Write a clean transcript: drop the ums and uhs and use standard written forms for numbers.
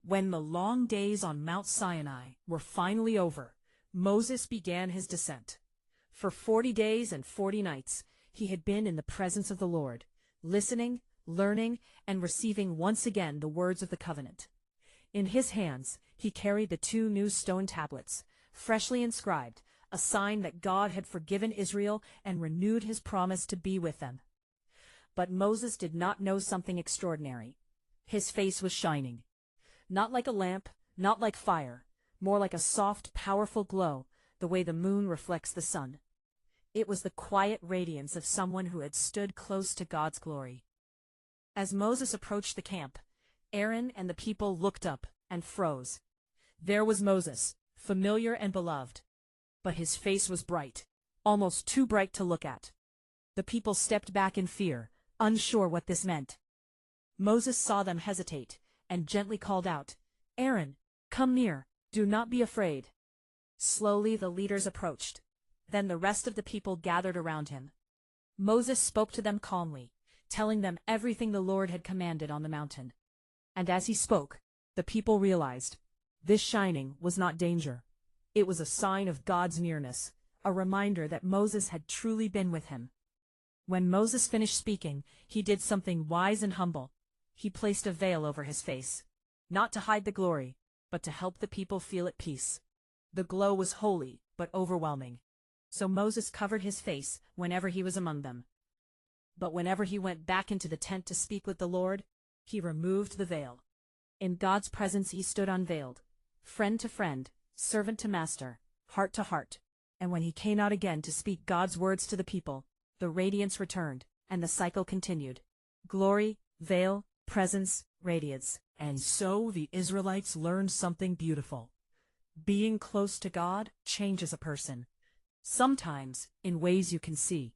When the long days on Mount Sinai were finally over, Moses began his descent. For 40 days and 40 nights, he had been in the presence of the Lord, listening, learning, and receiving once again the words of the covenant. In his hands, he carried the 2 new stone tablets, freshly inscribed, a sign that God had forgiven Israel and renewed his promise to be with them. But Moses did not know something extraordinary. His face was shining. Not like a lamp, not like fire, more like a soft, powerful glow, the way the moon reflects the sun. It was the quiet radiance of someone who had stood close to God's glory. As Moses approached the camp, Aaron and the people looked up and froze. There was Moses, familiar and beloved. But his face was bright, almost too bright to look at. The people stepped back in fear, unsure what this meant. Moses saw them hesitate, and gently called out, "Aaron, come near, do not be afraid." Slowly the leaders approached. Then the rest of the people gathered around him. Moses spoke to them calmly, telling them everything the Lord had commanded on the mountain. And as he spoke, the people realized, this shining was not danger. It was a sign of God's nearness, a reminder that Moses had truly been with him. When Moses finished speaking, he did something wise and humble. He placed a veil over his face, not to hide the glory, but to help the people feel at peace. The glow was holy, but overwhelming. So Moses covered his face whenever he was among them. But whenever he went back into the tent to speak with the Lord, he removed the veil. In God's presence he stood unveiled, friend to friend, servant to master, heart to heart. And when he came out again to speak God's words to the people, the radiance returned, and the cycle continued. Glory, veil, presence, radiance. And so the Israelites learned something beautiful. Being close to God changes a person. Sometimes in ways you can see,